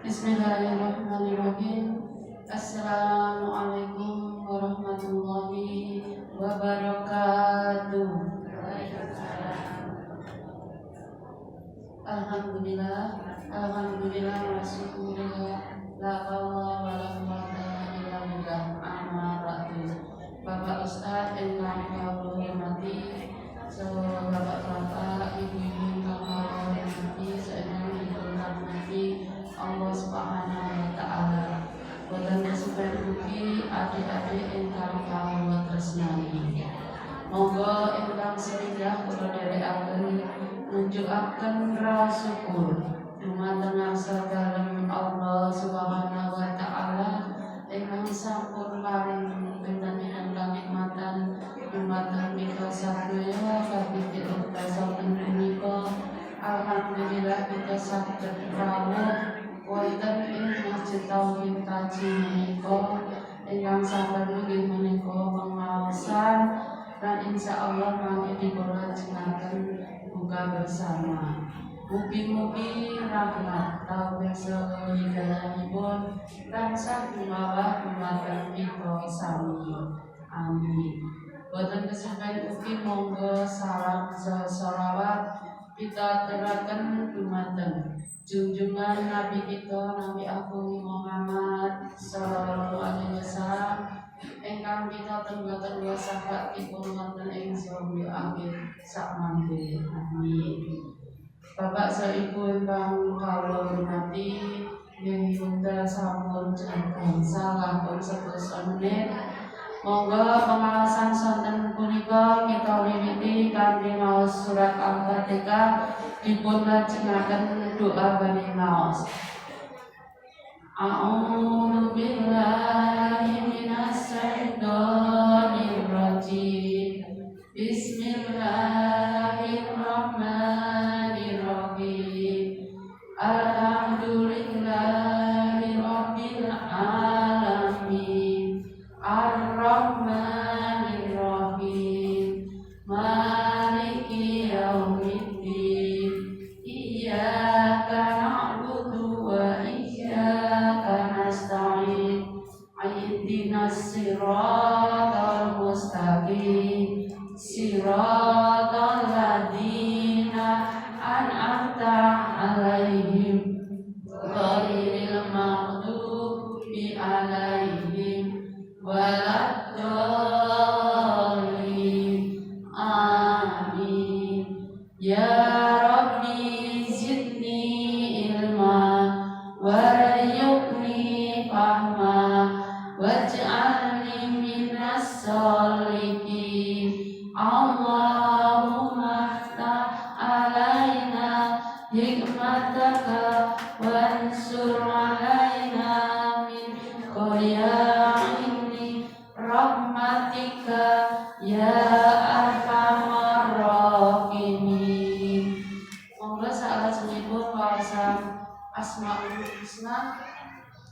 Bismillahirrahmanirrahim. Assalamualaikum warahmatullahi wabarakatuh. Alhamdulillah wa syukurillah, la haula wa la quwwata illa billah. Amma ba'du. Bapak Ustaz ingkang kula hormati, bapak-bapak, ibu-ibu ingkang kula hormati, saengga dihormati Allah Subhanahu wa taala. Boten kesupen ugi adik-adik ingkang kawula tresnani. Monggo ingkang seminggah kula dherekaken nunjukaken rasa syukur dumateng sakalem Allah Subhanahu wa taala ingkang sampun paring pinten-pinten kanikmatan dumateng kita sadaya kabeh saben punika. Alhamdulillah kita saged rawuh wonten ing Masjid Tauhid Kaji menika ingkang sampun inggih menika pengaosan dan insyaallah mangke dipurajengaken buka bersama. Mugi-mugi rahmat taufik saha hidayahipun tansah lumawah dumateng kita sami. Amin. Boten kesupen ugi monggo salam sholawat kita aturaken dumateng junjungan Nabi kita Nabi Agung Muhammad sallallahu alaihi wasallam ingkang kita tengah-tengah sahabatipun wonten ing sawi akhir sakmangke. Amin. Bapak saibu ingkang kawula hormati, yen wonten sampun gangsal langkung 11 menit. Monggo pengawasan sonten punika kita wiwiti kanthi maos surat Al-Fatihah dipun lajengaken doa badhe maos. A'udzu billahi minasy syaithanir rajim. Bismillahirrahmanirrahim. Alhamdulillahirabbil alamin. Ar-Rahmanir-Rahim. Maliki yaumiddin. Iyyaka na'budu wa iyyaka nasta'in. Ihdinas siratal mustaqim. Siratal ladzina an'amta 'alaihim ghairil maghdubi 'alaihim waladdallin. Amin. Ya Rabbi zidni ilma warzuqni fahma waj'alni minas sholihin. Allahumma ftah alaina hikmataka wansur alaina min qayaini rahmatika ya arhamar rahimin. Monggo salajengipun wawasan Asmaul Husna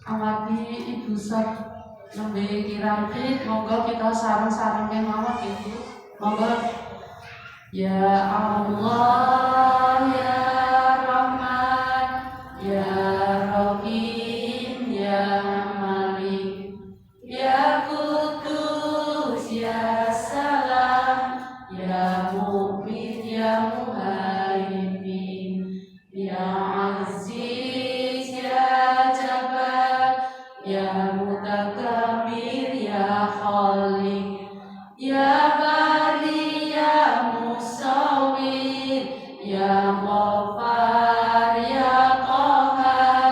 amargi Ibu Sab nembe kirang monggo kita sareng-sareng kemawon Ibu. Monggo. Ya Allah ya Rahman ya Rahim ya Malik ya Qudus ya Salam ya Mu'min ya Muhaimin ya Aziz ya Jabbar ya Mutakabbir ya Khaliq ya Bari ya Musawwir ya Ghaffar ya Qahhar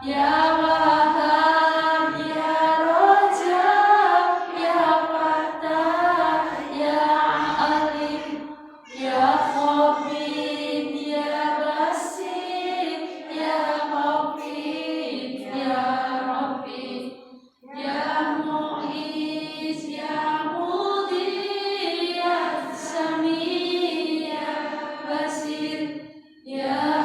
ya Wahhab ya Rajab ya Fattah ya Alim ya Khabir ya Basir ya Hafid ya Rabbi ya Mu'iz ya Mudhi ya Sami ya Basir ya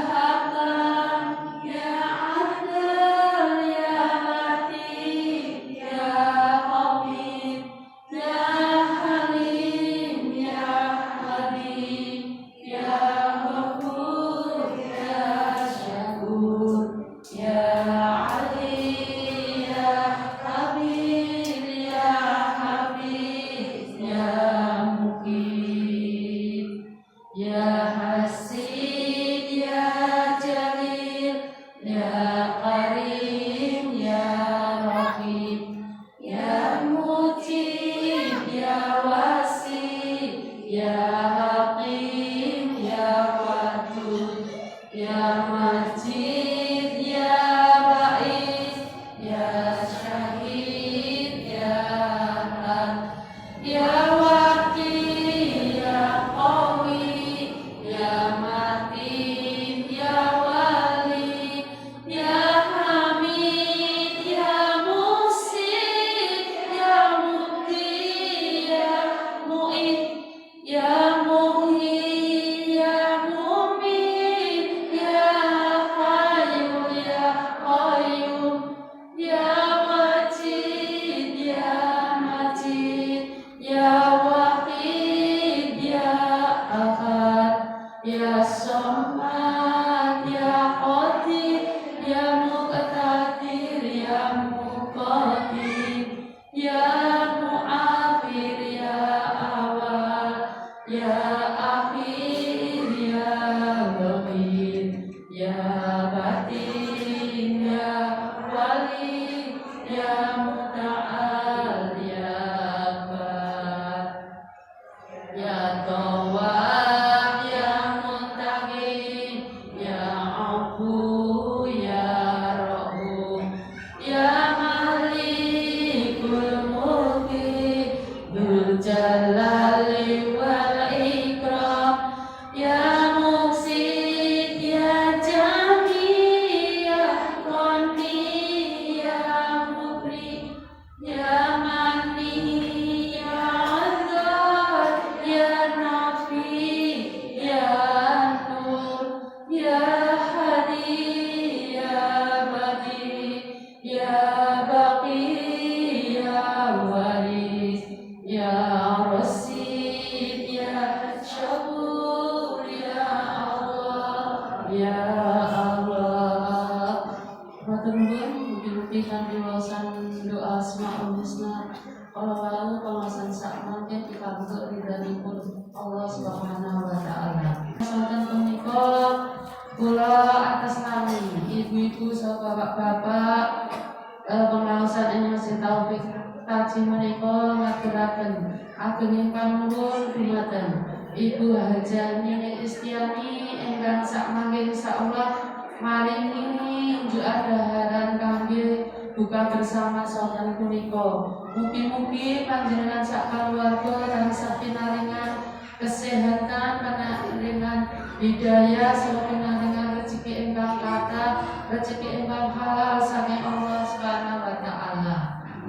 Ibu Hajah Nini Istiani engkang sakmangke insyaallah maringi juga daharan kangge buka bersama sahabat punika. Mugi-mugi panjenengan sak keluarga tansah pinaringan kesehatan, pinaringan hidayah, sarta pinaringan rezeki ingkang kathah, rezeki ingkang halal saking Allah Subhanahu wa taala.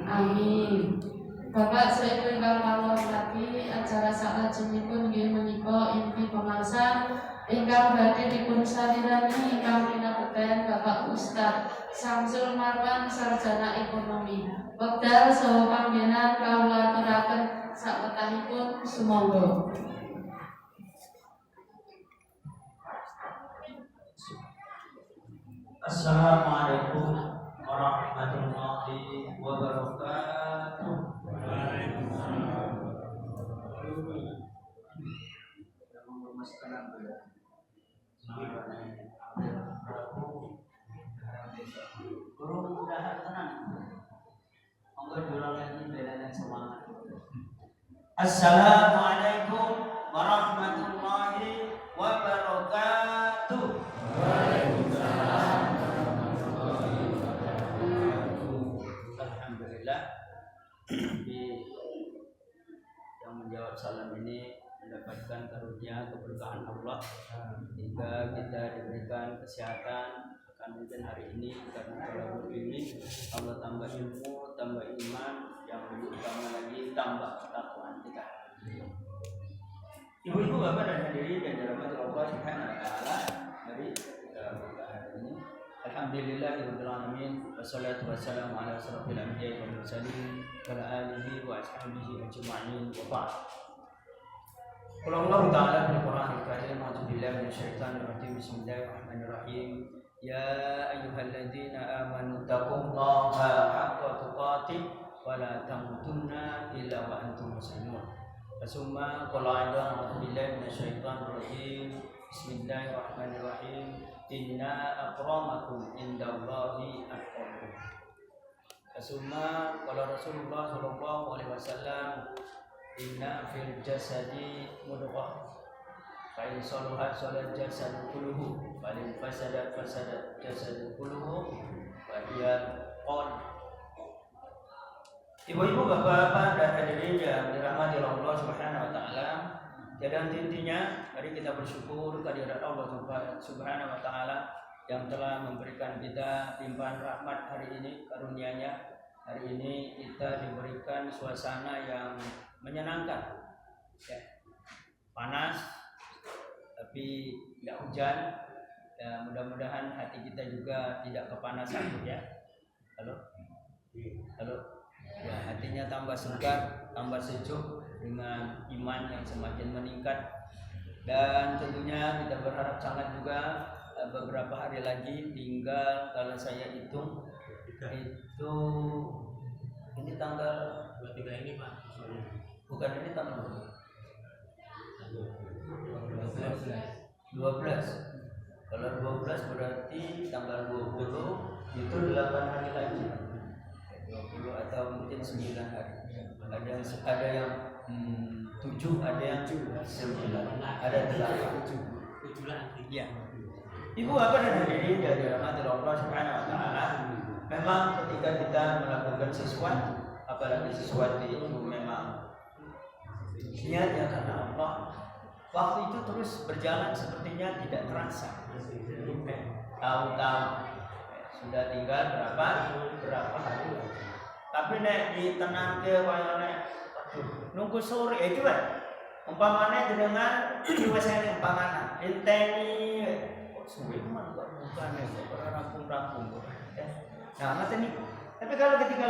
Amin. Bapak Ibu ingkang kula hormati, acara salajengipun nggih menika inti pemangsan ingkang badhe dipun salirani ingkang pinabekten Bapak Ustaz Samsul Marwan sarjana ekonomi. Wekdal saha panggenan kawula aturaken sawetahipun sumangga. Assalamualaikum warahmatullahi wabarakatuh. Assalamualaikum warahmatullahi wabarakatuh. Alhamdulillah, yang menjawab salam ini mendapatkan karunia keberkahan Allah hingga kita diberikan kesehatan. Akan mungkin hari ini karena terlalu ini Allah tambah ilmu, tambah iman, yang lebih utama lagi tambah ketakwaan kita. Ibu-ibu, bapak dan hadirin yang dirahmati Allah Subhanahu wa taala, mari kita buka hari ini. Alhamdulillahirabbil alamin, wassalatu wassalamu ala asyrofil anbiya'i wal mursalin wa ala alihi wa ashabihi ajma'in wa ba'd. Qala Allah ta'ala fil Qur'anil Karim, a'udzu billahi minasyaitonir rajim. Bismillahirrahmanirrahim. Ya ayyuhalladzina amanu taqullaha haqqa tuqatih wa la tamutunna illa wa antum muslimun. Summa qala a'udzu billahi minasyaitonir rajim. Bismillahirrahmanirrahim. Inna akramakum indallahi atqakum. Summa qala Rasulullah sallallahu alaihi wasallam, inna fil jasadi mudghah fa in salahat salal jasadu kulluhu wa Paling fasadat jasad kulluhu wa hiya qalb. Ibu-ibu, bapak-bapak dan hadirin yang dirahmati Allah Subhanahu wa taala, tiada henti-hentinya mari kita bersyukur kehadirat Allah Subhanahu wa taala yang telah memberikan kita limpahan rahmat hari ini, karunia-Nya. Hari ini kita diberikan suasana yang menyenangkan. Ya. Panas tapi tidak hujan. Ya, mudah-mudahan hati kita juga tidak kepanasan, ya. Halo? Ya, hatinya tambah segar, tambah sejuk dengan iman yang semakin meningkat. Dan tentunya kita berharap sangat juga beberapa hari lagi tinggal, kalau saya hitung itu ini tanggal 23 ini Pak. bukan ini tanggal 12. Kalau 12 berarti tanggal 20 itu 8 hari lagi. 20 atau mungkin 9 hari. Ada yang 7, ada yang 9, ada 8. 7 lagi. Ya. Ibu bapak dan hadirin dari rahmat Allah Subhanahu wa taala, memang ketika kita melakukan sesuatu, apalagi sesuatu itu memang niatnya karena Allah, waktu itu terus berjalan sepertinya tidak terasa. Tahu-tahu sudah tinggal berapa hari. Tapi nek ditenang ke koyone nunggu sore itu kan. Umpamanya dengan diwasane umpamanya inteni suwe man kok bukannya kok rampung-rampung kok. Nah, macam itu. Tapi kalau kita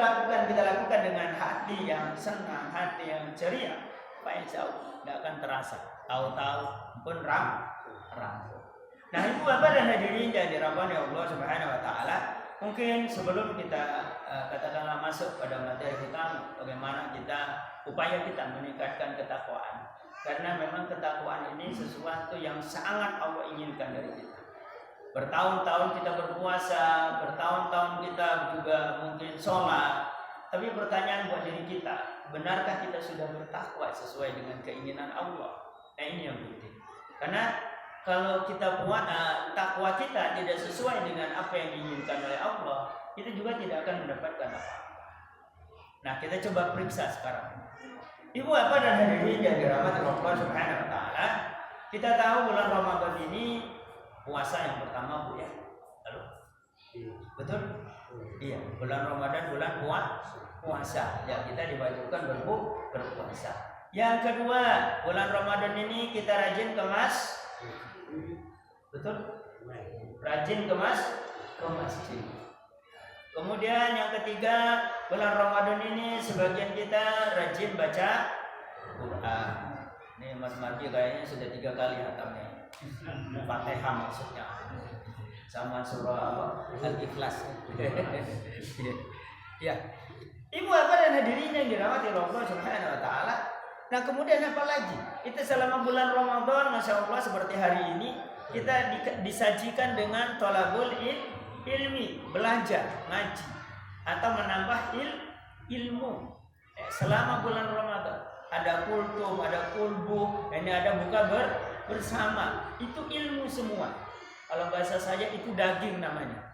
lakukan dengan hati yang senang, hati yang ceria, Pak insya Allah tidak akan terasa. Tahu-tahu pun rampung. Nah, ibu bapak dan hadirin yang dirahmati Allah Subhanahu wa taala, mungkin sebelum kita katakanlah masuk pada materi kita, bagaimana upaya kita meningkatkan ketakwaan. Karena memang ketakwaan ini sesuatu yang sangat Allah inginkan dari kita. Bertahun-tahun kita berpuasa, bertahun-tahun kita juga mungkin sholat. Tapi pertanyaan buat diri kita, benarkah kita sudah bertakwa sesuai dengan keinginan Allah? Nah, ini yang penting. Karena kalau kita takwa kita tidak sesuai dengan apa yang diinginkan oleh Allah, kita juga tidak akan mendapatkan apa. Nah, kita coba periksa sekarang. Ibu apa dan hadirin yang dirahmati Allah Subhanahu wa taala, kita tahu bulan Ramadan ini puasa yang pertama, Bu, ya. Halo? Betul? Iya, bulan Ramadan bulan puasa. Ya, kita diwajibkan berpuasa. Yang kedua, bulan Ramadan ini kita rajin ke betul? Rajin ke masjid. Kemudian yang ketiga, bulan Ramadan ini sebagian kita rajin baca Quran. Ini Mas Marji kayaknya sudah 3 kali hatamnya. Fatihah maksudnya. Sama surah Al-Ikhlas. Ya. Ibu apa dan hadirin yang dirahmati Allah Subhanahu wa taala. Nah, kemudian apa lagi? Kita selama bulan Ramadan, Masya Allah, seperti hari ini kita disajikan dengan thalabul ilmi, belajar, ngaji atau menambah ilmu. Selama bulan Ramadan ada kultum, ada kulbu, ini ada buka bersama. Itu ilmu semua. Kalau bahasa saya itu daging namanya.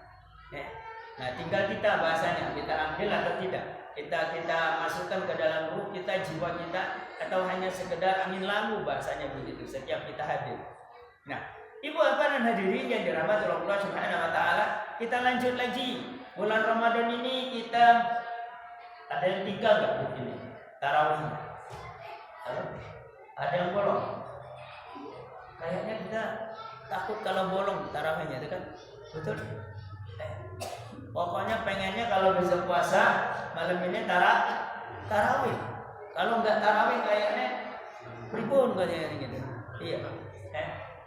Nah, tinggal kita bahasanya, kita ambil atau tidak. Kita masukkan ke dalam ruh kita, jiwa kita, atau hanya sekedar angin lalu bahasanya begitu setiap kita hadir. Nah, ibu apa dan hadirin yang dirahmati Allah Subhanahu wa taala, kita lanjut lagi. Bulan Ramadan ini kita ada yang 3 enggak ini? Tarawih. Ada yang bolong. Kayaknya kita takut kalau bolong tarawihnya, itu kan? Betul? Pokoknya pengennya kalau bisa puasa malam ini tarawih. Kalau enggak tarawih kayaknya pribun katanya gitu. Iya.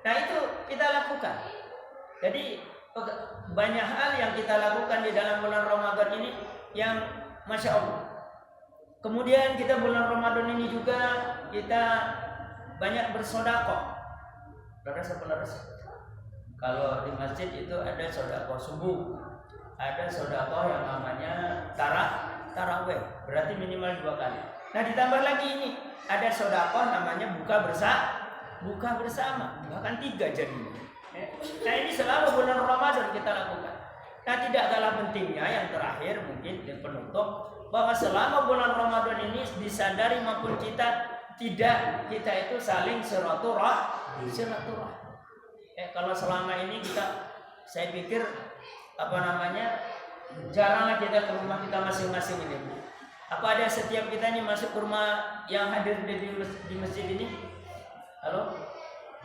Nah, itu kita lakukan. Jadi banyak hal yang kita lakukan di dalam bulan Ramadan ini yang Masya Allah. Kemudian kita bulan Ramadan ini juga kita banyak bersedekah. Laras. Kalau di masjid itu ada sedekah subuh, ada sedekah yang namanya tarawih, berarti minimal 2 kali. Nah, ditambah lagi ini ada sedekah namanya buka bersama, bahkan 3 jadinya. Nah, ini selama bulan Ramadan kita lakukan. Nah, tidak kalah pentingnya yang terakhir mungkin yang penutup, bahwa selama bulan Ramadan ini disadari maupun kita tidak, kita itu saling silaturahmi. Kalau selama ini saya pikir jaranglah kita ke rumah kita masing-masing ini. Apa ada setiap kita ini masuk ke rumah yang hadir di masjid ini? Halo?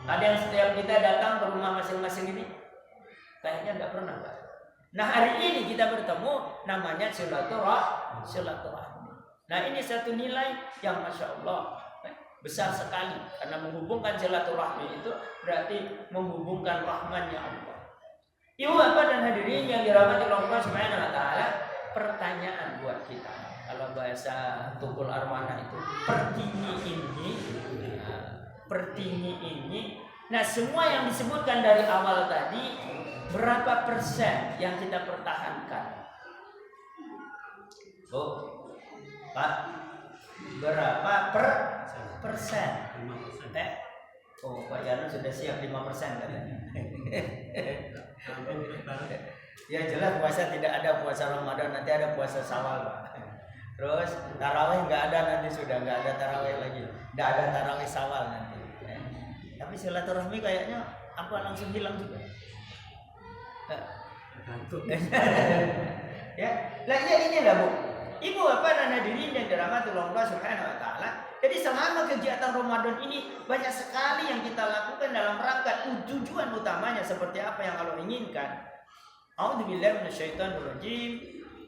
Ada yang setiap kita datang ke rumah masing-masing ini? Kayaknya tidak pernah, Pak. Nah, hari ini kita bertemu, namanya silaturahmi. Nah, ini satu nilai yang Masya Allah besar sekali, karena menghubungkan silaturahmi itu berarti menghubungkan rahman-Nya Allah. Ibu bapak dan hadirin yang dirahmati Allah Subhanahu wa taala, pertanyaan buat kita. Kalau bahasa Tukul Arwana itu pertinggi ini. Nah, semua yang disebutkan dari awal tadi, berapa persen yang kita pertahankan? Oh, Pak, berapa persen? 5%. Oh, Pak Yana sudah siap 5% katanya. Ya jelas puasa tidak ada puasa Ramadan, nanti ada puasa Syawal, Pak. Terus tarawih nggak ada, nanti sudah nggak ada tarawih lagi, nggak ada tarawih Syawal nanti. Tapi silaturahmi kayaknya langsung hilang juga. Ya, lah ya inilah Bu. Ibu bapak dan hadirin yang dirahmati Allah Subhanahu wa taala. Jadi selama kegiatan Ramadan ini banyak sekali yang kita lakukan dalam rangka tujuan utamanya seperti apa yang Allah inginkan. A'udzubillahi minasyaitonirrajim.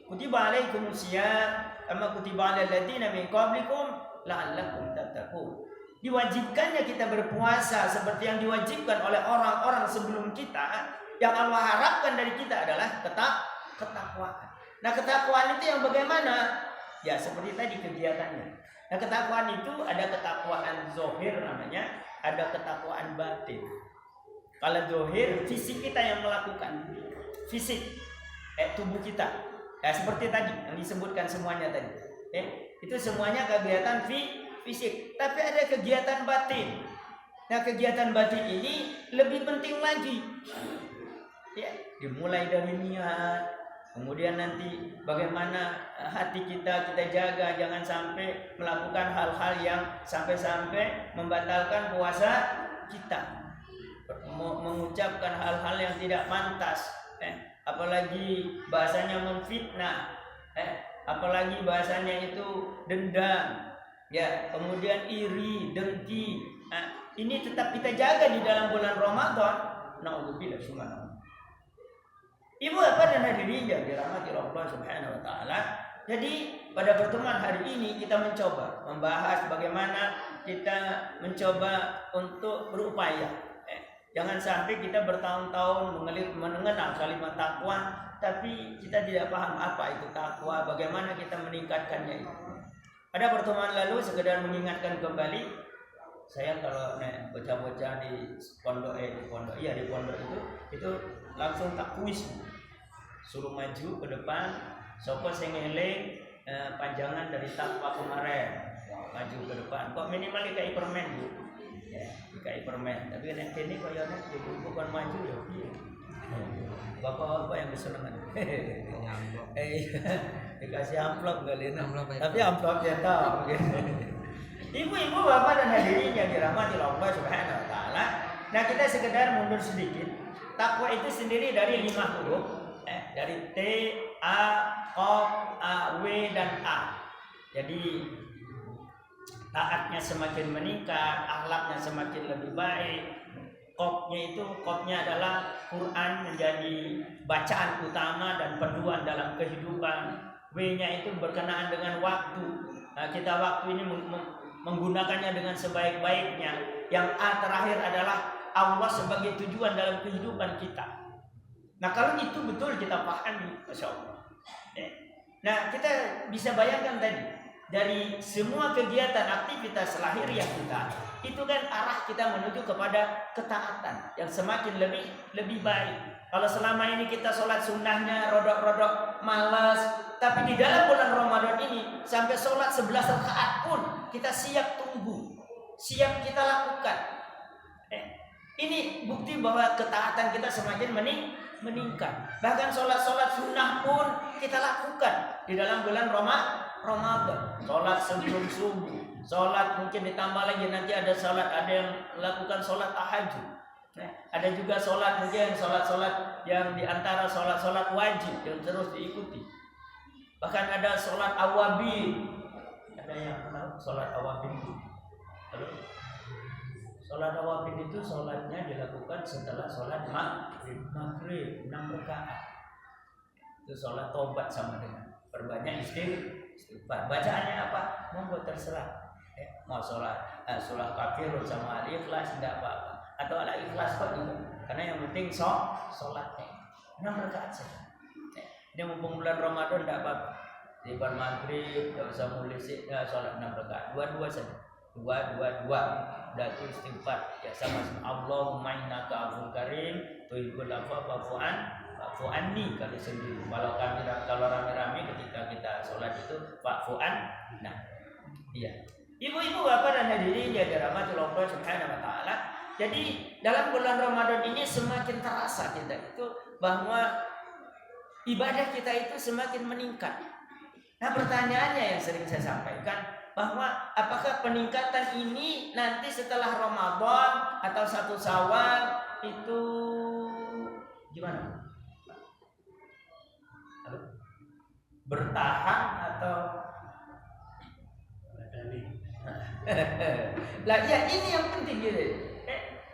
Kutiba alaikumusiyam kama kutiba alal ladzina min qablikum la'allakum tattaqun. Diwajibkannya kita berpuasa seperti yang diwajibkan oleh orang-orang sebelum kita. Yang Allah harapkan dari kita adalah ketakwaan. Nah, ketakwaan itu yang bagaimana? Ya seperti tadi kegiatannya. Nah, ketakwaan itu ada ketakwaan zahir namanya, ada ketakwaan batin. Kalau zahir, fisik kita yang melakukan. Fisik, tubuh kita. Ya seperti tadi yang disebutkan semuanya tadi. Itu semuanya kegiatan fisik. Tapi ada kegiatan batin. Nah, kegiatan batin ini lebih penting lagi. Ya, dimulai dari niat, kemudian nanti bagaimana hati kita jaga, jangan sampai melakukan hal-hal yang sampai membatalkan puasa kita, mengucapkan hal-hal yang tidak pantas, apalagi bahasanya memfitnah, apalagi bahasanya itu dendam, ya, kemudian iri, dengki. Ini tetap kita jaga di dalam bulan Ramadan. Na'udzubillah subhanallah. Ibu bapak dan hadirin yang dirahmati Allah Subhanahu wa taala. Jadi pada pertemuan hari ini kita mencoba membahas bagaimana kita mencoba untuk berupaya. Jangan sampai kita bertahun-tahun mengenal kalimat takwa tapi kita tidak paham apa itu takwa, bagaimana kita meningkatkannya itu. Pada pertemuan lalu sekedar mengingatkan kembali, saya kalau bocah-bocah di pondok itu langsung tak kuis, suruh maju ke depan, sopo sing eling panjangan dari takwa kemarin, maju ke depan. Kok minimal dikai permen Bu, ya, dikai permen. Tapi nek kene koyo nek bukan maju ya piye. Bapak-bapak yang kesenangan. Dikasih amplop kali ini. Tapi amplop cetak. Ibu-ibu, bapak dan hadirin yang dirahmati Allah Subhanahu wa taala. Nah, kita sekedar mundur sedikit. Takwa itu sendiri dari 5 huruf, dari T, A, Qaf, A, W dan A. Jadi taatnya semakin meningkat, akhlaknya semakin lebih baik. Qafnya adalah Quran menjadi bacaan utama dan panduan dalam kehidupan. W-nya itu berkenaan dengan waktu. Nah, kita waktu ini menggunakannya dengan sebaik-baiknya. Yang A terakhir adalah Allah sebagai tujuan dalam kehidupan kita. Nah, kalau itu betul kita pahami, Masya Allah. Nah, kita bisa bayangkan tadi, dari semua kegiatan aktivitas lahiriah kita, itu kan arah kita menuju kepada ketaatan yang semakin lebih baik. Kalau selama ini kita sholat sunnahnya rodok-rodok malas, tapi di dalam bulan Ramadan ini sampai sholat 11 rakaat pun kita siap tunggu, siap kita lakukan. Ini bukti bahwa ketaatan kita semakin meningkat. Bahkan sholat sunnah pun kita lakukan di dalam bulan Ramadan. Sholat sebelum subuh, sholat mungkin ditambah lagi nanti ada yang melakukan sholat tahajud. Ada juga sholat mungkin sholat yang diantara sholat wajib yang terus diikuti. Bahkan ada sholat awabin. Ada yang tahu sholat awabin itu? Sholat awabin itu sholatnya dilakukan setelah sholat maghrib 6 rakaat. Itu sholat tobat sama dengan perbanyak istighfar. Bacaannya apa? Monggo terserah. Mau sholat kafirun sama al-ikhlas tidak apa-apa. Atau ala ikhlas kok juga. Karena yang penting sholatnya 6 rakaat saja. Ini mumpung bulan Ramadan tidak apa-apa. Di bar maghrib tidak usah mulai sholat 6 rakaat. Dua saja. Dua. Datu istighfar ya sama-sama. Allahumma innaka afuwwun karim tuhibbul afwa fa'fu anni kali sendiri. Kalau rame-rame ketika kita sholat itu fa'fu an. Nah, iya. Ibu-ibu bapak dan hadirin yang dirahmati Allah Subhanahu wa taala. Jadi dalam bulan Ramadan ini semakin terasa kita itu bahwa ibadah kita itu semakin meningkat. Nah, pertanyaannya yang sering saya sampaikan bahwa apakah peningkatan ini nanti setelah Ramadan atau 1 Syawal itu gimana? Bertahan atau lah ya ini yang penting gitu.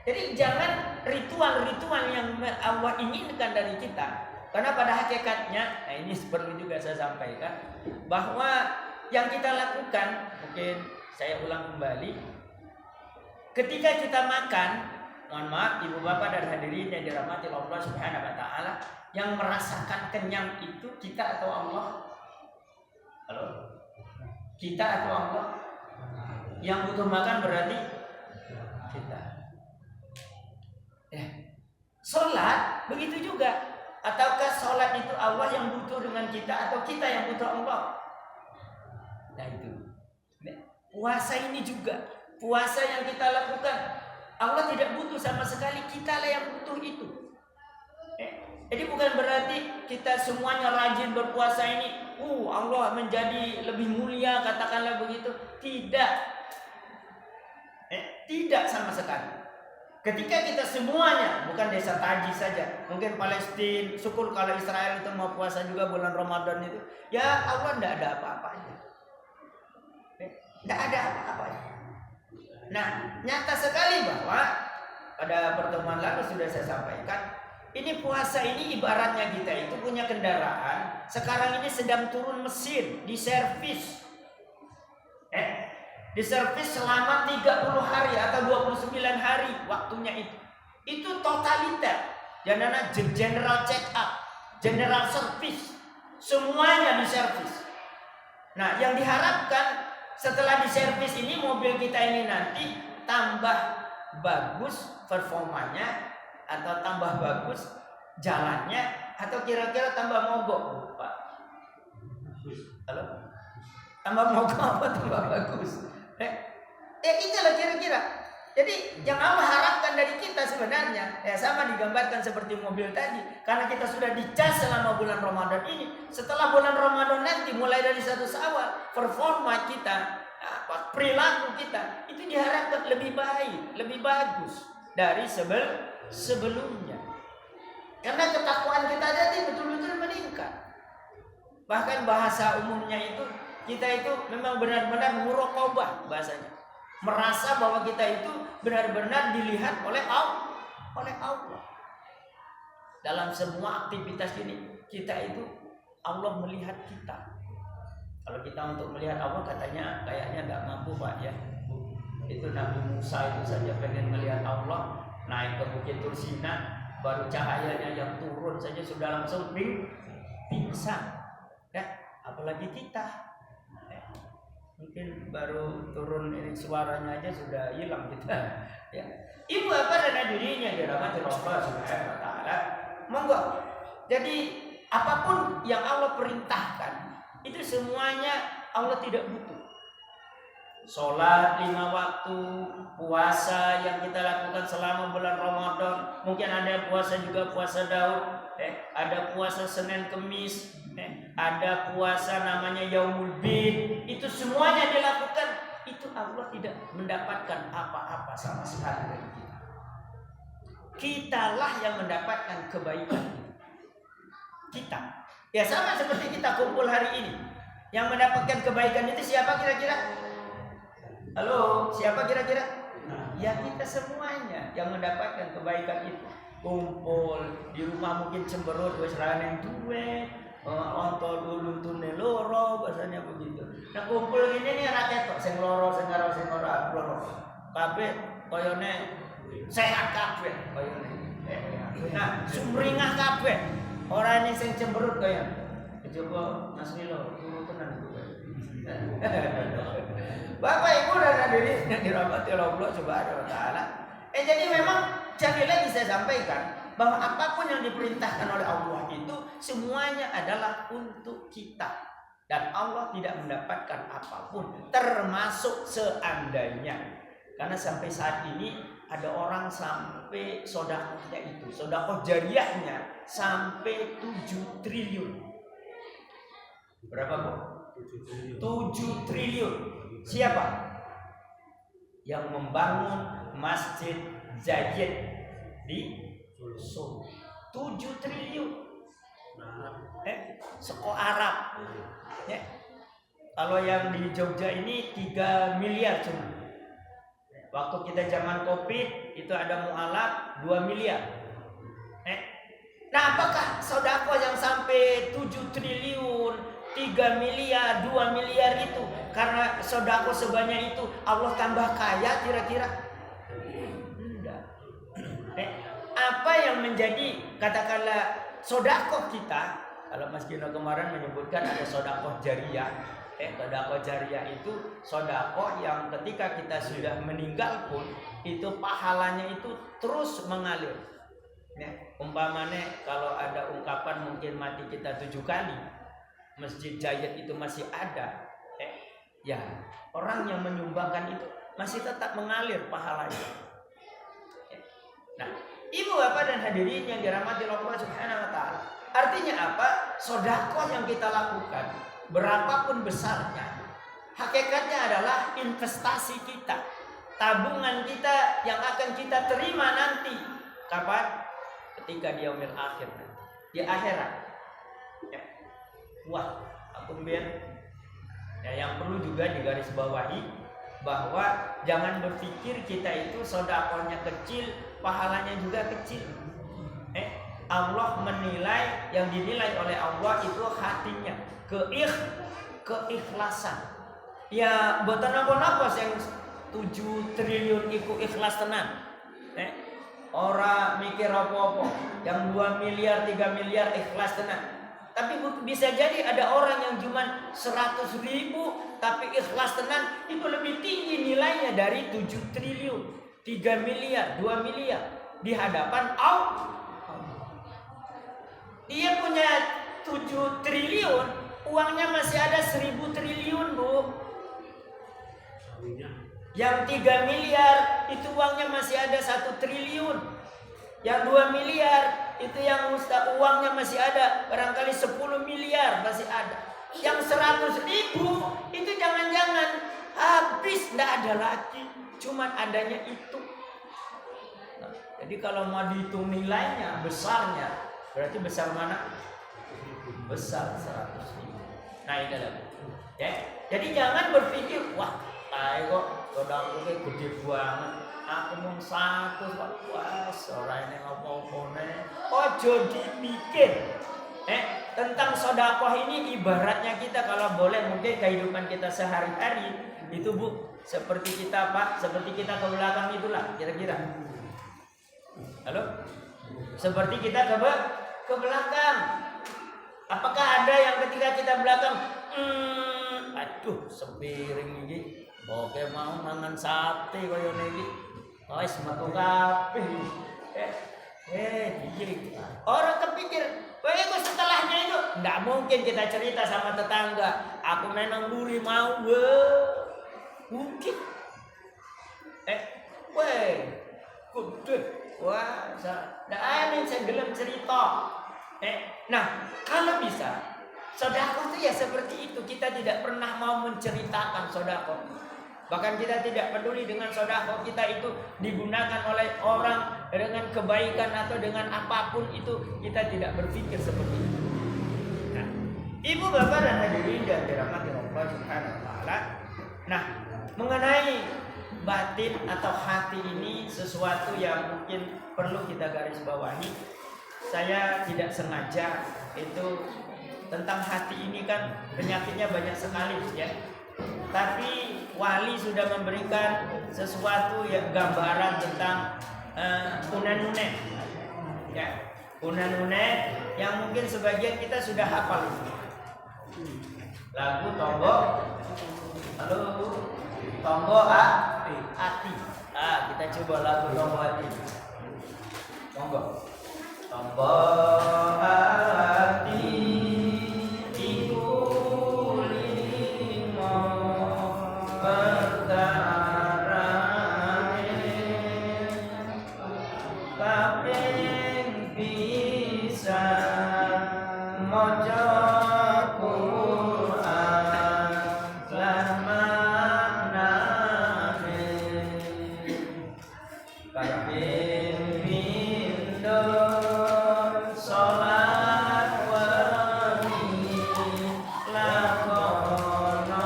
Jadi jangan ritual-ritual yang Allah inginkan dari kita. Karena pada hakikatnya, nah ini perlu juga saya sampaikan bahwa yang kita lakukan, mungkin saya ulang kembali, ketika kita makan, mohon maaf ibu bapak dan hadirin yang dirahmati Allah Subhanahu wa taala, yang merasakan kenyang itu kita atau Allah? Halo? Kita atau Allah? Yang butuh makan berarti kita. Sholat begitu juga. Ataukah sholat itu Allah yang butuh dengan kita atau kita yang butuh Allah? Nah itu. Puasa ini juga. Puasa yang kita lakukan, Allah tidak butuh sama sekali, kita lah yang butuh itu. Jadi bukan berarti kita semuanya rajin berpuasa ini, Allah menjadi lebih mulia, katakanlah begitu. Tidak. Tidak sama sekali. Ketika kita semuanya, bukan desa Taji saja, mungkin Palestina, syukur kalau Israel itu mau puasa juga bulan Ramadan itu, ya Allah tidak ada apa-apanya. Tidak ada apa-apanya. Nah, nyata sekali bahwa pada pertemuan lalu sudah saya sampaikan, ini puasa ini ibaratnya kita itu punya kendaraan, sekarang ini sedang turun mesin, diservis. Diservis selama 30 hari atau 29 hari waktunya itu. Itu totaliter. Jangan general check up, general service. Semuanya diservis. Nah, yang diharapkan setelah diservis ini mobil kita ini nanti tambah bagus performanya atau tambah bagus jalannya atau kira-kira tambah mogok, Pak. Halo? Tambah mogok apa tambah bagus? Itulah kira-kira. Jadi yang Allah harapkan dari kita sebenarnya sama digambarkan seperti mobil tadi. Karena kita sudah dicas selama bulan Ramadan ini. Setelah bulan Ramadan nanti mulai dari 1 Syawal, performa kita, perilaku kita itu diharapkan lebih baik, lebih bagus dari sebelumnya. Karena ketakwaan kita jadi betul-betul meningkat. Bahkan bahasa umumnya itu kita itu memang benar-benar muraqabah bahasanya. Merasa bahwa kita itu benar-benar dilihat oleh Allah. Dalam semua aktivitas ini kita itu Allah melihat kita. Kalau kita untuk melihat Allah katanya kayaknya nggak mampu Pak ya. Itu Nabi Musa itu saja pengen melihat Allah naik ke Bukit Tursina, baru cahayanya yang turun saja sudah langsung pingsan. Apalagi kita. Mungkin baru turun ini suaranya aja sudah hilang kita. Ya. Ibu apa dan hadirinnya dirahmati Allah Subhanahu wa taala. Monggo. Jadi apapun yang Allah perintahkan itu semuanya Allah tidak butuh. sholat 5 waktu, puasa yang kita lakukan selama bulan Ramadan. Mungkin ada puasa juga puasa Daud, ada puasa Senin Kemis, ada puasa namanya Yaumul Bid. Itu semuanya dilakukan. Itu Allah tidak mendapatkan apa-apa sama sekali dari kita. Kitalah yang mendapatkan kebaikan. Kita. Ya sama seperti kita kumpul hari ini. Yang mendapatkan kebaikan itu siapa kira-kira? Halo, siapa kira-kira? Ya kita semuanya yang mendapatkan kebaikan itu. Kumpul di rumah mungkin cemberut wis raneng duwe, ontol ulun tune loro, bahasanya begitu. Nah kumpul ini nih ra ketok sing loro, sing ora loro. Kabeh koyone sehat kabeh koyone. Nah, sumringah kabeh. Ora ning sing cemberut kaya. Coba Mas Milo, turu tenan kowe. Bapak Ibu dan hadirin yang dirahmati Allah Subhanahu wa taala. Jadi memang sekali lagi saya sampaikan bahwa apapun yang diperintahkan oleh Allah itu semuanya adalah untuk kita. Dan Allah tidak mendapatkan apapun termasuk seandainya. Karena sampai saat ini ada orang sampai sedekahnya itu, sedekah jariyahnya sampai 7 triliun. Berapa, Bu? 7 triliun. Siapa? Yang membangun Masjid Zayed di Solo. 7 triliun. Sekolah Arab. Ya. Kalau yang di Jogja ini 3 miliar cuma. Waktu kita zaman Covid itu ada mualaf 2 miliar. Nah, apakah sedekah yang sampai 7 triliun, 3 miliar, 2 miliar itu karena sedekah sebanyak itu Allah tambah kaya kira-kira? Tidak. Apa yang menjadi katakanlah sedekah kita? Kalau Mas Gino kemarin menyebutkan ada sedekah jariyah. Sedekah jariyah itu sedekah yang ketika kita sudah meninggal pun itu pahalanya itu terus mengalir. Umpamanya kalau ada ungkapan mungkin mati kita 7 kali, Masjid Zayed itu masih ada, ya orang yang menyumbangkan itu masih tetap mengalir pahalanya. Nah, Ibu Bapak dan hadirin yang dirahmati Allah Subhanahu wa taala. Artinya apa? Sedekah yang kita lakukan berapapun besarnya, hakikatnya adalah investasi kita, tabungan kita yang akan kita terima nanti. Kapan? Ketika di yaumil akhir, di akhirat. Wah, aku biar yang perlu juga digarisbawahi bahwa jangan berpikir kita itu sedekahnya kecil, pahalanya juga kecil. Allah menilai, yang dinilai oleh Allah itu hatinya, keikhlasan. Ya, boten napa-napa yang 7 triliun iku ikhlas tenan. Ora mikir apa-apa, yang 2 miliar, 3 miliar ikhlas tenan. Tapi bisa jadi ada orang yang cuma 100.000 tapi ikhlas tenan, itu lebih tinggi nilainya dari 7 triliun, 3 miliar, 2 miliar di hadapan Allah. Dia punya 7 triliun, uangnya masih ada 1.000 triliun, Bu. Yang 3 miliar itu uangnya masih ada 1 triliun. Yang 2 miliar itu yang uangnya masih ada barangkali 10 miliar masih ada. Yang 100.000 itu jangan-jangan habis, tidak ada lagi, cuman adanya itu. Nah, jadi kalau mau dihitung nilainya, besarnya, berarti besar mana? Besar 100.000. Nah ini adalah. Jadi jangan berpikir, wah, kok kodam gue gede banget. Aku mau 100 kok, wah, ora ini apa-apane. Ojo dipikir. Tentang sedekah ini ibaratnya kita kalau boleh mungkin kehidupan kita sehari-hari itu, Bu, seperti kita, Pak, seperti kita ke belakang itulah kira-kira. Halo? Seperti kita ke belakang. Apakah ada yang ketika kita belakang, aduh, sepiring ini, oke mau mangan sate koyo niki. Wis metu kabeh. Orang kepikir, itu setelahnya itu nggak mungkin kita cerita sama tetangga. Aku menang duri mau, Mungkin. Weh, kudut. Wah, dah aneh saya gelem cerita. Nah, kalau bisa, sedekah itu ya seperti itu. Kita tidak pernah mau menceritakan sedekah. Bahkan kita tidak peduli dengan sedekah kita itu digunakan oleh orang dengan kebaikan atau dengan apapun itu, kita tidak berpikir seperti itu. Nah, ibu bapak dan hadirin yang dirahmati Allah Subhanahu wa taala. Nah, mengenai batin atau hati ini sesuatu yang mungkin perlu kita garis bawahi. Saya tidak sengaja itu tentang hati ini kan penyakitnya banyak sekali ya. Tapi wali sudah memberikan sesuatu yang gambaran tentang unanune ya, unanune yang mungkin sebagian kita sudah hafal itu. Lagu Tombo, halo Tombo hati. Kita coba lagu Tombo hati. Tombo hati iku limo perkarane kaping bisa maca Quran lan maknane kaping pindho salat wengi lakonono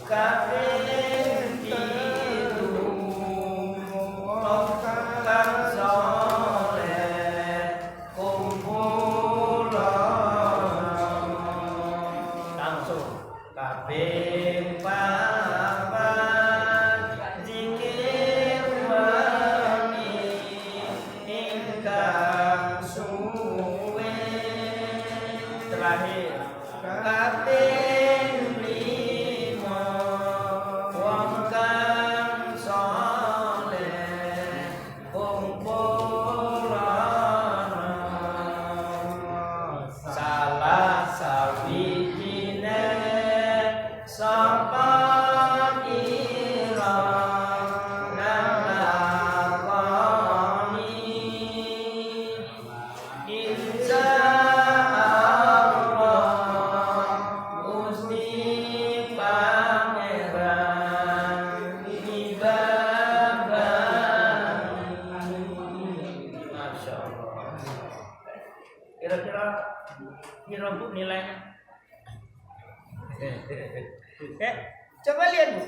kaping pitu kang saleh kumpulan langsung kaping papat zikir wengi ingkang suwe terakhir kaping lima wong kang saleh kumpulan salah sawijine sapa ira nglakoni insya Allah Gusti Pangeran ibabani. Masya Allah. Kira-kira piro Bu nilainya? Coba lihat Bu.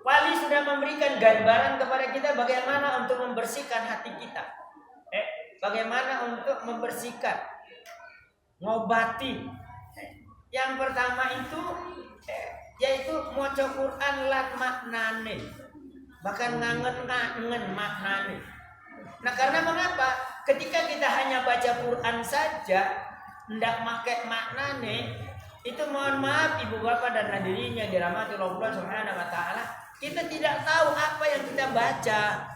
Wali sudah memberikan gambaran kepada kita bagaimana untuk membersihkan hati kita. Bagaimana untuk membersihkan, ngobati. Yang pertama itu yaitu maca Quran lan maknane. Bahkan ngangen maknane. Nah, karena mengapa? Ketika kita hanya baca Quran saja, ndak pakai maknane, itu mohon maaf ibu bapak dan hadirin yang dirahmati Allah Subhanahu wa taala, kita tidak tahu apa yang kita baca,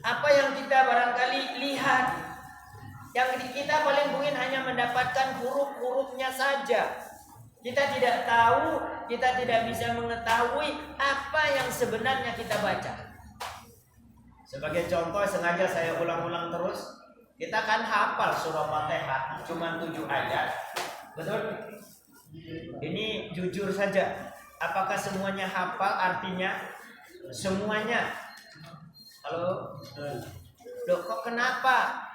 apa yang kita barangkali lihat. Yang kita paling mungkin hanya mendapatkan huruf-hurufnya saja. Kita tidak tahu, kita tidak bisa mengetahui apa yang sebenarnya kita baca. Sebagai contoh, sengaja saya ulang-ulang terus. Kita kan hafal surah Fatihah cuma 7 ayat. Betul? Ini jujur saja. Apakah semuanya hafal artinya? Semuanya. Halo? Loh, kok kenapa?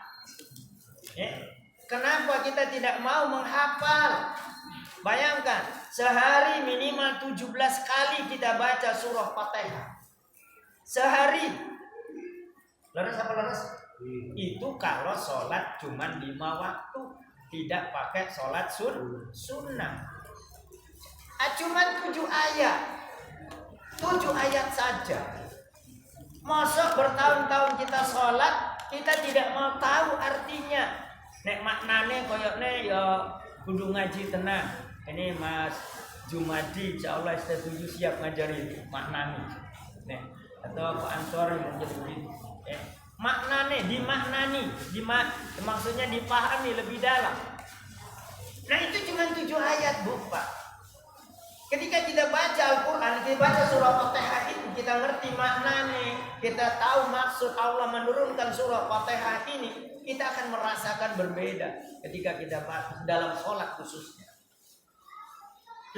Kenapa kita tidak mau menghafal? Bayangkan, sehari minimal 17 kali kita baca surah Fatihah. Sehari. Leres apa leres? Itu kalau sholat cuma 5 waktu, tidak pakai sholat sunnah. Cuma 7 ayat. 7 ayat saja. Masa bertahun-tahun kita sholat, kita tidak mau tahu artinya. Nek maknane koyokne ya kudu ngaji tenang. Ini Mas Jumadi insyaallah setuju siap ngajari maknane. Nek atau Pak Ansor mungkin begitu. Maknane dimaknani, maksudnya dipahami lebih dalam. Nah, itu cuma 7 ayat, Bu, Pak. Ketika kita baca Al-Quran, kita baca surah Fatihah itu, kita ngerti maknanya, kita tahu maksud Allah menurunkan surah Fatihah ini, kita akan merasakan berbeda ketika kita dalam sholat khususnya.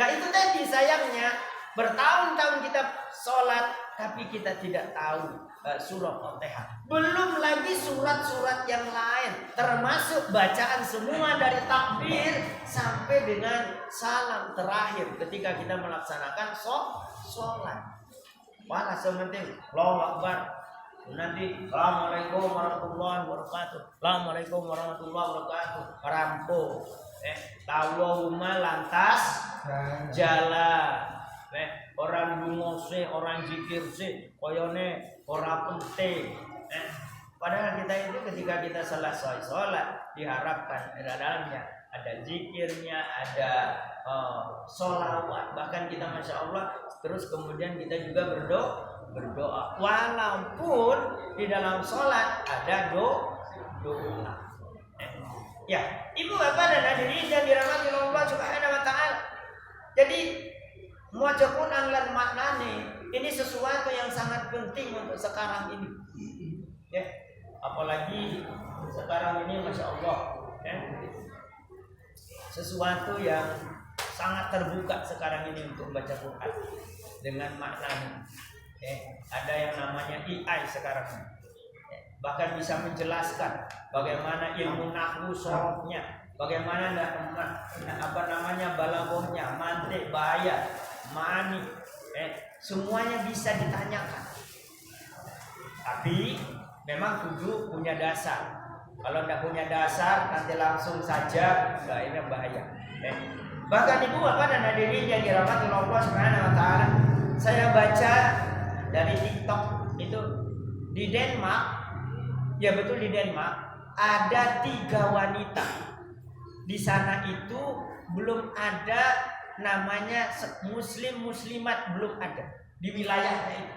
Nah itu tadi sayangnya, bertahun-tahun kita sholat, tapi kita tidak tahu surah Fatihah. Belum lagi surat-surat yang lain, termasuk bacaan semua dari takbir sampai dengan salam terakhir ketika kita melaksanakan sholat. Wah, sementing Allahu Akbar. Nanti Assalamualaikum warahmatullahi wabarakatuh. Assalamualaikum warahmatullahi wabarakatuh. Rampung. Tawahuma lantas jalan. Orang dungo se, orang zikir se, koyone orang penting. Padahal kita itu ketika kita selesai sholat diharapkan di dalamnya ada zikirnya, ada sholawat, bahkan kita masya Allah terus kemudian kita juga berdoa. Walaupun di dalam sholat ada doa. Ya, ibu bapak dan hadirin yang dirahmati Allah Subhanahu Wa Taala. Jadi maca Quran lan maknane ini sesuatu yang sangat penting untuk sekarang ini. Ya, apalagi sekarang ini masya Allah, ya, sesuatu yang sangat terbuka sekarang ini untuk baca Quran dengan maknanya. Ya, ada yang namanya AI sekarang, ya, bahkan bisa menjelaskan bagaimana ilmu nahwu sorofnya, bagaimana balaghahnya, mantik, bayat, mani, semuanya bisa ditanyakan. Tapi memang kudu punya dasar. Kalau tidak punya dasar nanti langsung saja, ini bahaya. Bahkan ibu bapak dan hadirin yang dirahmati Allah Subhanahu Wa Taala, saya baca dari TikTok itu di Denmark, ya betul di Denmark ada 3 wanita. Di sana itu belum ada namanya muslimat, belum ada di wilayahnya itu,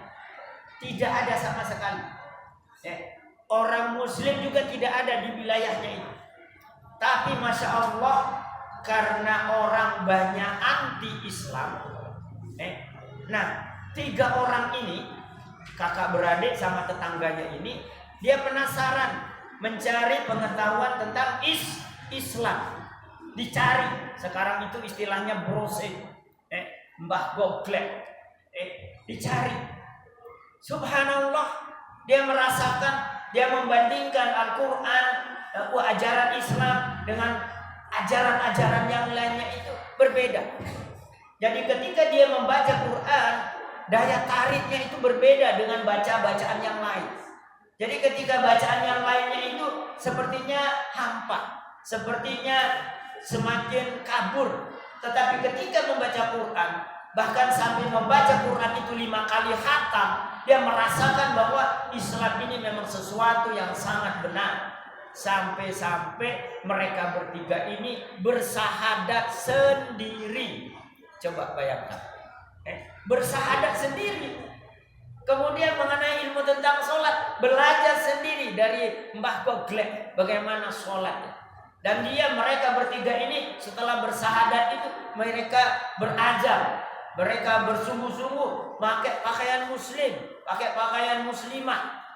tidak ada sama sekali. Orang muslim juga tidak ada di wilayahnya itu. Tapi masya Allah, karena orang banyak anti Islam, nah 3 orang ini kakak beradik sama tetangganya ini, dia penasaran mencari pengetahuan tentang Islam. Dicari, sekarang itu istilahnya browsing, Mbah Google, dicari. Subhanallah, dia merasakan, dia membandingkan Al-Quran, ajaran Islam dengan ajaran-ajaran yang lainnya itu berbeda. Jadi ketika dia membaca Quran, daya tariknya itu berbeda dengan bacaan yang lain. Jadi ketika bacaan yang lainnya itu sepertinya hampa, sepertinya semakin kabur. Tetapi ketika membaca Quran, bahkan sambil membaca Quran itu 5 kali khatam, dia merasakan bahwa Islam ini memang sesuatu yang sangat benar. Sampai-sampai mereka bertiga ini bersahadat sendiri. Coba bayangkan, bersahadat sendiri. Kemudian mengenai ilmu tentang sholat, belajar sendiri dari Mbah Google bagaimana sholatnya. Dan mereka bertiga ini setelah bersahadat itu mereka berajar, mereka bersungguh-sungguh pakai pakaian muslim, pakai pakaian muslimah,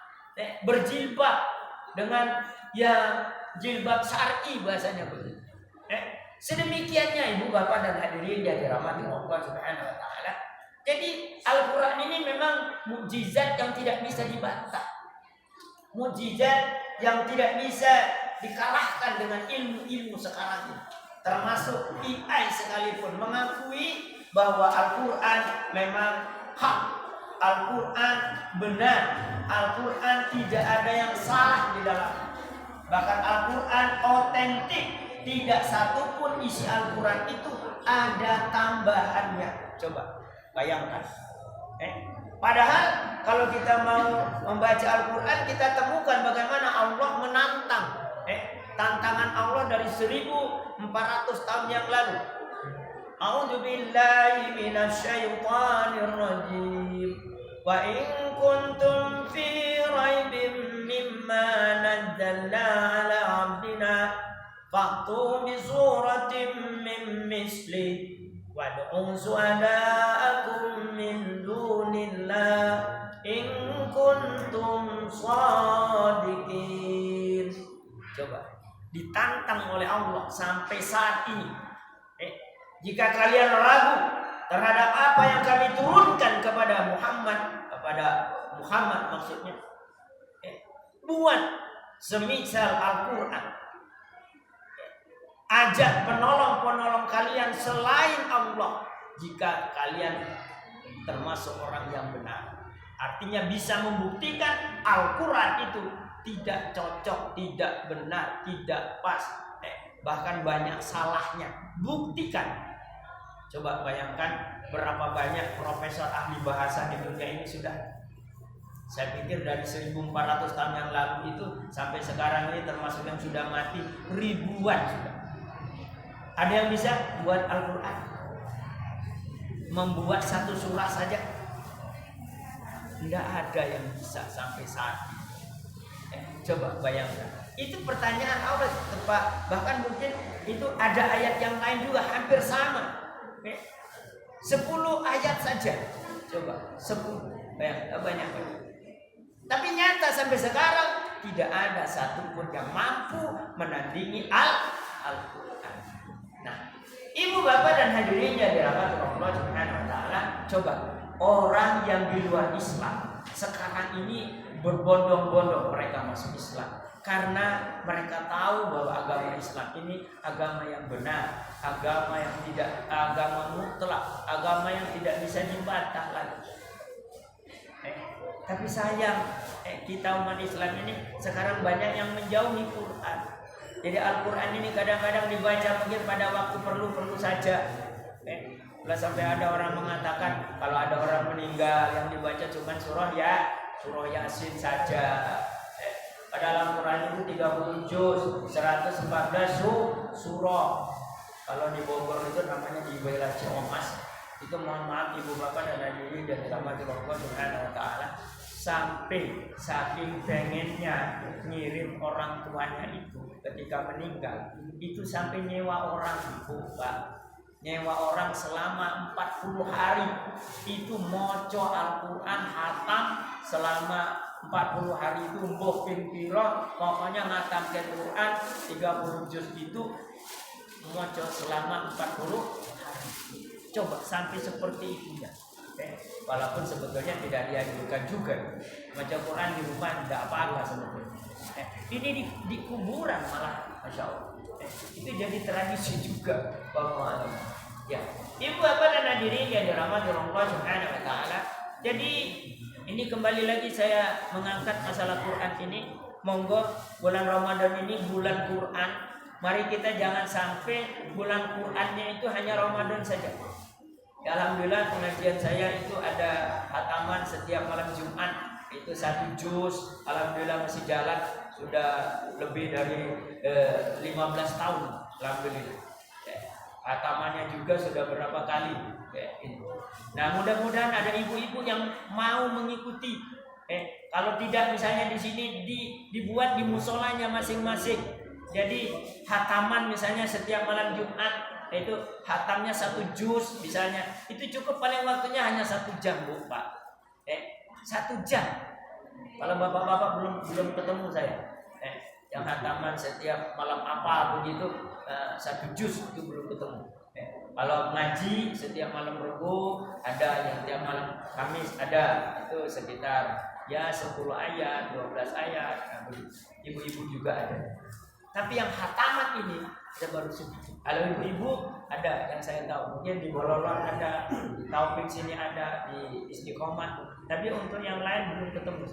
berjilbab dengan jilbab syar'i bahasanya begitu. Sedemikiannya ibu bapak dan hadirin yang dirahmati Allah Subhanahu Wa Taala. Jadi Al-Quran ini memang mukjizat yang tidak bisa dibantah, mukjizat yang tidak bisa dikalahkan dengan ilmu-ilmu sekarang ini. Termasuk AI sekalipun mengakui bahwa Al-Quran memang hak, Al-Quran benar, Al-Quran tidak ada yang salah di dalamnya. Bahkan Al-Quran otentik, tidak satupun isi Al-Quran itu ada tambahannya. Coba bayangkan. Padahal kalau kita mau membaca Al-Quran, kita temukan bagaimana Allah menantang. Tantangan Allah dari 1400 tahun yang lalu. A'udzu billahi minasyaitonir rajim. Wa in kuntum fi raibin mimma nazzalna 'ala 'abdina fa'tu bi suratin min misli Wad'u su'ada'akum min dunillah in kuntum shadiqin. Coba ditantang oleh Allah sampai saat ini. Jika kalian ragu terhadap apa yang kami turunkan kepada Muhammad maksudnya, buat semisal Al-Quran. Ajak penolong-penolong kalian selain Allah jika kalian termasuk orang yang benar. Artinya bisa membuktikan Al-Quran itu tidak cocok, tidak benar, tidak pas, bahkan banyak salahnya. Buktikan. Coba bayangkan berapa banyak profesor ahli bahasa di dunia ini sudah. Saya pikir dari 1400 tahun yang lalu itu sampai sekarang ini termasuk yang sudah mati ribuan sudah. Ada yang bisa buat Al-Quran, membuat satu surah saja. Tidak ada yang bisa sampai saat ini. Coba bayangkan. Itu pertanyaan Allah tepat. Bahkan mungkin itu ada ayat yang lain juga hampir sama. 10 ayat saja. Coba 10. Bayangkan banyak. Tapi nyata sampai sekarang tidak ada satupun yang mampu menandingi Al-Quran. Nah, ibu bapak dan hadirin yang dirahmati Allah Subhanahu wa taala, coba orang yang di luar Islam sekarang ini berbondong-bondong mereka masuk Islam karena mereka tahu bahwa agama Islam ini agama yang benar, agama mutlak, agama yang tidak bisa dibantah lagi. Tapi sayang, kita umat Islam ini sekarang banyak yang menjauhi Quran. Jadi Al-Quran ini kadang-kadang dibaca mungkin pada waktu perlu saja. Kalau sampai ada orang mengatakan kalau ada orang meninggal yang dibaca cuma surah Yasin saja. Pada Al-Quran itu 30 juz, 114 surah. Kalau di Bogor itu namanya di Wilayah Ciamas. Itu mohon maaf ibu bapak dan hadirin dan rahmati Allah Subhanahu wa taala, sampai saking pengennya ngirim orang tuanya itu ketika meninggal itu sampai nyewa orang nyewa orang selama 40 hari itu moco Al-Quran hatam selama 40 hari itu mbuh ping pira pokoknya ngatamkan Quran 30 juz itu moco selama 40 hari. Coba sampai seperti itu ya. Walaupun sebetulnya tidak dianjurkan juga baca Quran di rumah tidak apa-apa sebetulnya. Ini di kuburan malah, masya Allah. Itu jadi tradisi juga, Bapak. Ya, ibu bapak dan hadirin yang dirahmati Allah Subhanahu wa taala. Jadi ini kembali lagi saya mengangkat masalah Quran ini. Monggo bulan Ramadan ini bulan Quran. Mari kita jangan sampai bulan Qurannya itu hanya Ramadan saja. Alhamdulillah pengajian saya itu ada khataman setiap malam Jumat itu 1 juz. Alhamdulillah masih jalan sudah lebih dari 15 tahun. Alhamdulillah. Khatamannya juga sudah berapa kali. Nah mudah-mudahan ada ibu-ibu yang mau mengikuti. Kalau tidak misalnya di sini dibuat di musolanya masing-masing. Jadi khataman misalnya setiap malam Jumat itu hatamnya 1 juz misalnya itu cukup paling waktunya hanya 1 jam Bu Pak 1 jam kalau bapak-bapak belum ketemu saya yang hataman setiap malam apa begitu 1 juz itu belum ketemu. Kalau ngaji setiap malam Rebo ada, yang setiap malam Kamis ada, itu sekitar 10 ayat 12 ayat. Ibu-ibu juga ada. Tapi yang khatamat ini ada baru sedikit. Kalau ibu-ibu ada yang saya tahu, mungkin di Bololon ada, di Taufik sini ada, di Istiqomah. Tapi untuk yang lain belum ketemu.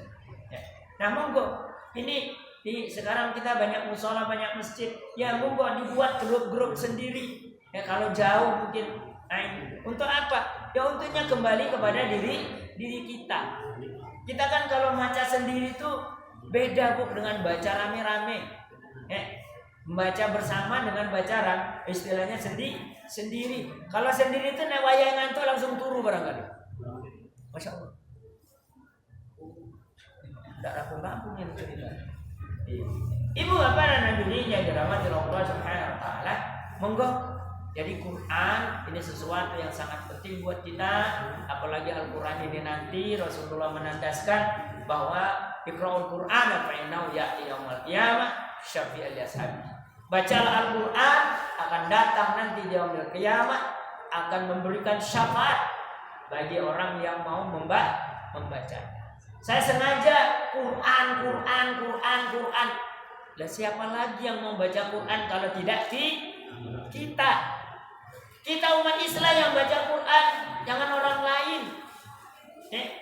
Nah monggo, ini sekarang kita banyak musola, banyak masjid. Ya monggo dibuat grup-grup sendiri. Ya kalau jauh mungkin. Nah, untuk apa? Ya untuknya kembali kepada diri kita. Kita kan kalau baca sendiri itu beda Bu dengan baca rame-rame. Membaca bersama dengan baca istilahnya sendiri. Kalau sendiri itu wayang ngantuk langsung turu barangkali. Masya Allah. Tidak rampung-rampung yang cerita. Ibu bapak dan hadirin yang dirahmati Allah Subhanahu wa taala, monggo Jadi Quran ini sesuatu yang sangat penting buat kita, apalagi Al-Quran ini nanti Rasulullah menandaskan bahwa Iqra'ul Quran fa innahu ya'ti yaumil qiyamah syafi'al ashabi. Bacalah Al-Quran akan datang nanti di yaumil qiyamah, akan memberikan syafaat bagi orang yang mau membacanya. Saya sengaja Quran. Lah siapa lagi yang mau baca Quran kalau tidak kita? Kita umat Islam yang baca Quran, jangan orang lain.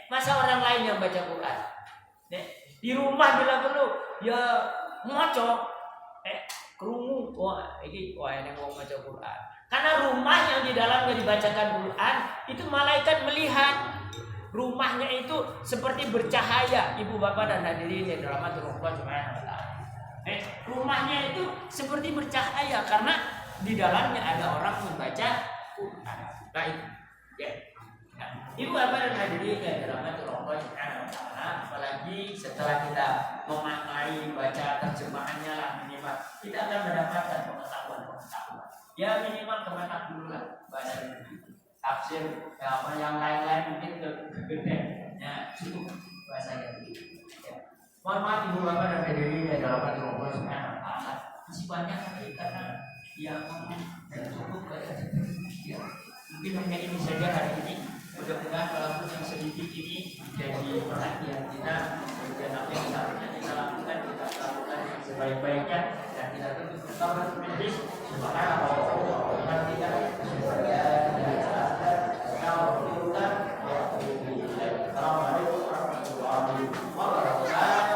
Masa orang lain yang baca Quran? Di rumah bila perlu ya moco, kerungu, ini mau baca Quran. Karena rumah yang di dalamnya dibacakan Quran itu malaikat melihat. Rumahnya itu seperti bercahaya, ibu bapak dan hadirin yang dirahmati Allah Subhanahu wa taala. Rumahnya itu seperti bercahaya karena di dalamnya ada orang membaca Quran. Baik. Ibu bapak dan hadirin yang dirahmati Allah Subhanahu wa taala, apalagi setelah kita memaknai baca terjemahannya lah minimal kita akan mendapatkan pengetahuan. Ya minimal kemenak dulu lah bahasa tafsir, yang lain-lain mungkin kegedean. Ya cukup bahasa ya. Mohon maaf ibu bapak dan hadirin yang dirahmati Allah Subhanahu wa taala. Masih banyak lagi karena yang cukup ya. Mungkin hanya ini saja hari ini. Mudah-mudahan walaupun yang sedikit ini jadi perhatian kita, dan apa yang seharusnya kita lakukan yang sebaik-baiknya, dan kita tentu tetap bermedis subhanallah wa kita Assalamualaikum warahmatullahi wabarakatuh.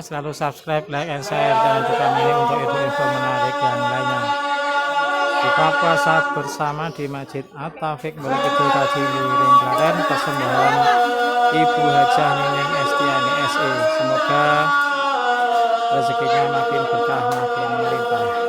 Selalu subscribe, like, and share, dan juga ini untuk info-info menarik yang lainnya. Buka puasa bersama di Masjid At-Taufik Bukidul Kaji Luwiring Klaten, persembahan Ibu Hajah Nining Estiani SE. Semoga rezekinya makin berkah, makin melimpah.